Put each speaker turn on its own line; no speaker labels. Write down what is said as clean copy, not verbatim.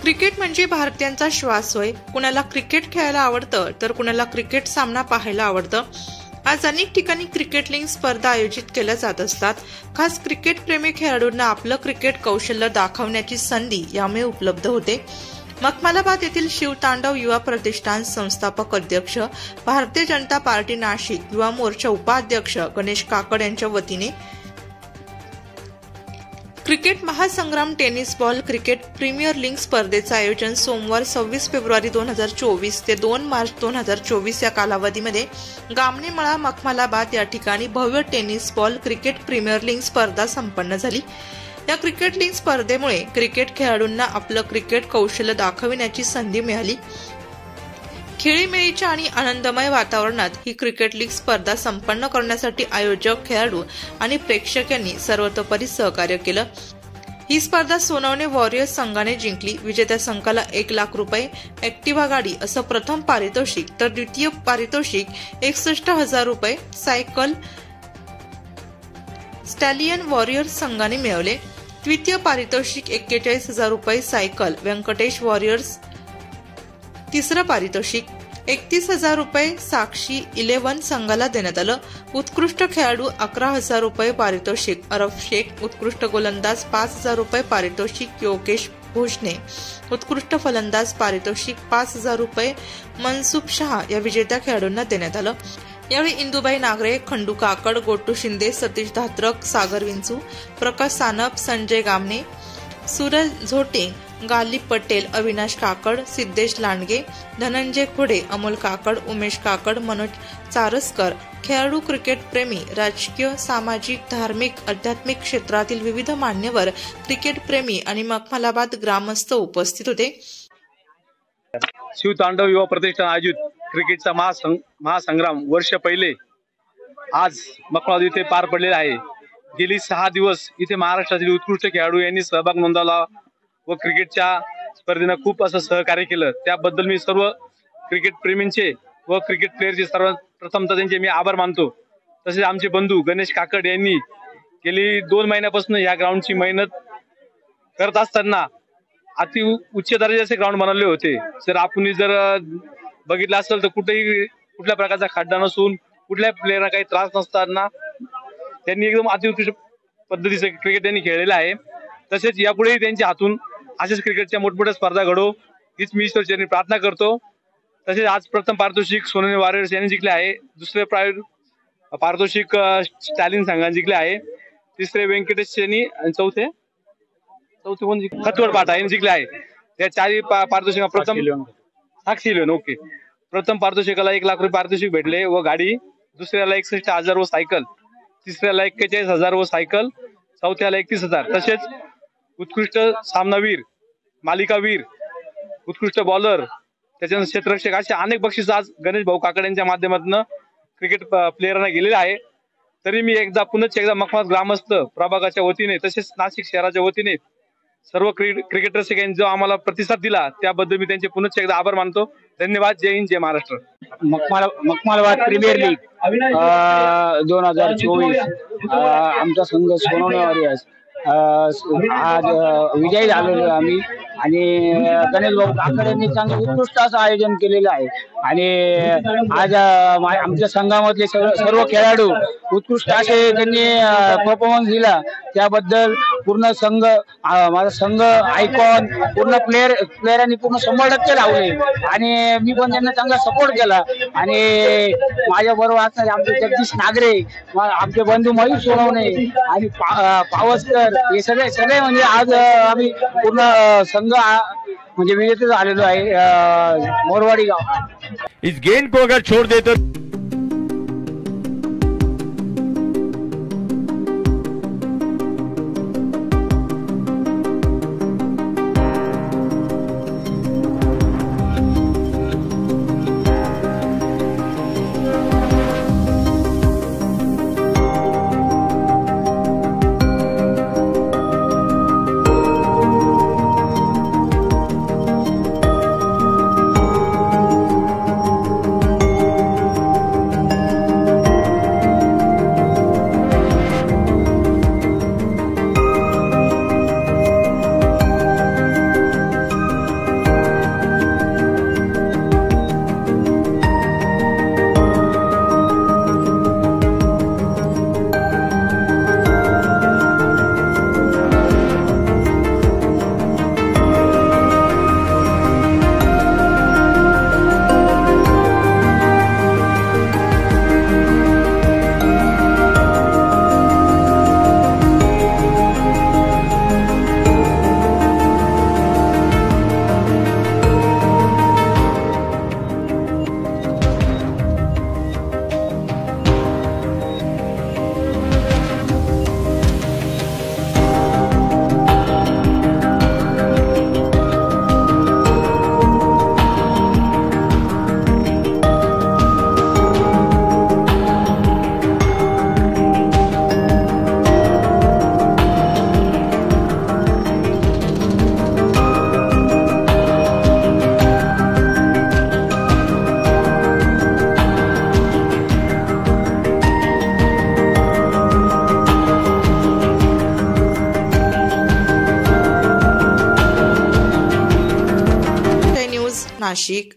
Cricket म्हणजे भारतीयांचा श्वास होय. कुणाला क्रिकेट खेळायला आवडतं तर कुणाला क्रिकेट सामना पाहायला आवडतं. आज अनेक ठिकाणी क्रिकेट लीग स्पर्धा आयोजित केल्या जात असतात. खास क्रिकेट प्रेमी खेळाडूंना आपलं क्रिकेट कौशल्य दाखवण्याची संधी यामुळे उपलब्ध होते. मखमलाबाद येथील शिवतांडव युवा प्रतिष्ठान संस्थापक अध्यक्ष, भारतीय जनता पार्टी नाशिक युवा मोर्चा उपाध्यक्ष गणेश काकड यांच्या वतीने क्रिकेट महासंग्राम tennis ball cricket premier league स्पर्धेचं आयोजन सोमवार 26 फेब्रुवारी 2024 ते 2 मार्च 2024 या कालावधीमध्ये गामणेमळा मखमलाबाद या ठिकाणी भव्य tennis ball cricket premier league स्पर्धा संपन्न झाली. या क्रिकेट लीग स्पर्धेमुळे क्रिकेट खेळाडूंना आपलं क्रिकेट कौशल्य दाखविण्याची संधी मिळाली. खेळीमेळीच्या आणि आनंदमय वातावरणात ही क्रिकेट लीग स्पर्धा संपन्न करण्यासाठी आयोजक, खेळाडू आणि प्रेक्षक यांनी सर्वतोपरी सहकार्य केलं. ही स्पर्धा सोनवणे वॉरियर्स संघाने जिंकली. विजेत्या संघाला 1 लाख रुपये, ऍक्टिव्हा गाडी असं प्रथम पारितोषिक, तर द्वितीय पारितोषिक 61,000 रुपये सायकल स्टॅलियन वॉरियर्स संघाने मिळवले. द्वितीय पारितोषिक 41,000 रुपये सायकल व्यंकटेश वॉरियर्स. तिसरं पारितोषिक 31,000 रुपये साक्षी 11 संघाला देण्यात आलं. उत्कृष्ट खेळाडू 11,000 रुपये पारितोषिक अरफ शेख. उत्कृष्ट गोलंदाज 5,000 रुपये पारितोषिक योगेश भोसने. उत्कृष्ट फलंदाज पारितोषिक 5,000 रुपये मनसुख शहा या विजेत्या खेळाडूंना देण्यात आलं. यावेळी इंदुबाई नागरे, खंडू काकड, गोटू शिंदे, सतीश धात्रक, सागर विंचू, प्रकाश सानप, संजय गामने, सूरज झोटे, गालिब पटेल, अविनाश काकड, सिद्धेश लांडगे, धनंजय खोडे, अमोल काकड, उमेश काकड, मनोज चारसकर, खेळाडू, क्रिकेट प्रेमी, राजकीय, सामाजिक, धार्मिक, आध्यात्मिक क्षेत्रातील विविध मान्यवर, क्रिकेट प्रेमी आणि मखमलाबाद ग्रामस्थ उपस्थित होते.
शिवतांडव युवा प्रतिष्ठान आयोजित क्रिकेटचा महासंग्राम वर्ष पहिले आज मखमलाबाद येथे पार पडलेला आहे. गेली 6 दिवस इथे महाराष्ट्रातील उत्कृष्ट खेळाडू यांनी सहभाग नोंदवला व क्रिकेटच्या स्पर्धेनं खूप असं सहकार्य केलं. त्याबद्दल मी सर्व क्रिकेट प्रेमींचे व क्रिकेट प्लेयरचे सर्वप्रथमतः त्यांचे मी आभार मानतो. तसेच आमचे बंधू गणेश काकड यांनी गेली 2 महिन्यापासून या ग्राउंडची मेहनत करत असताना अति उच्च दर्जाचे ग्राउंड बनवले होते. जर आपण जर बघितलं असेल तर कुठल्या प्रकारचा खड्डा नसून कुठल्या प्लेयरला काही त्रास नसताना त्यांनी एकदम अतिउत्कृष्ट पद्धतीचे क्रिकेट त्यांनी खेळलेलं आहे. तसेच यापुढेही त्यांच्या हातून अशाच क्रिकेटच्या मोठमोठ्या स्पर्धा घडो हीच मी ईश्वरचरणी प्रार्थना करतो. तसेच आज प्रथम पारितोषिक सोनवणे वॉरियर्स यांनी जिंकले आहे. दुसरे पारितोषिक स्टॅलिन संघाने जिंकले आहे. तिसरे व्यंकटेश यांनी आणि चौथे कोण खतवड पाटा यांनी जिंकले आहे. या 4 पारितोषिक प्रथम साक्षी ओके. प्रथम पारितोषिकाला 1 लाख रुपये पारितोषिक भेटले व गाडी, दुसऱ्याला 61,000 व सायकल, तिसऱ्याला 41,000 व सायकल, चौथ्याला 31,000. तसेच उत्कृष्ट सामनावीर, मालिकावीर, उत्कृष्ट बॉलर, त्याच्यानंतर क्षेत्ररक्षक असे अनेक बक्षीस आज गणेश भाऊ काकड यांच्या माध्यमातून क्रिकेट प्लेयरांना गेलेले आहे. तरी मी पुन्हा एकदा मखमलाबाद ग्रामस्थ प्रभागाच्या वतीने तसेच नाशिक शहराच्या वतीने सर्व क्रिकेट रसिकांनी जो आम्हाला प्रतिसाद दिला त्याबद्दल मी त्यांचे पुन्हा एकदा आभार मानतो. धन्यवाद. जय हिंद, जय महाराष्ट्र.
मखमलाबाद प्रीमियर लीग 2024 आमचा संघ सोनवणे वॉरियर्स आज विजयी झालेलो आम्ही आणि गणेश भाऊ काकड यांनी चांगलं उत्कृष्ट असं आयोजन केलेलं आहे. आणि आज आमच्या संघामधले सर्व खेळाडू उत्कृष्ट असे त्यांनी परफॉर्मन्स दिला. त्याबद्दल पूर्ण संघ, माझा संघ आयकॉन पूर्ण प्लेयरांनी पूर्ण 100% लावले आणि मी पण त्यांना चांगला सपोर्ट केला. आणि माझ्या बरोबर असणारे आमचे जगदीश नागरे, आमचे बंधू मयूर सोनवणे आणि पावसकर, हे सगळे म्हणजे आज आम्ही पूर्ण संघ म्हणजे विजेते झालेलो आहे. मोरवाडी गाव
इस गेंद को अगर छोड़ दे तो
नाशिक।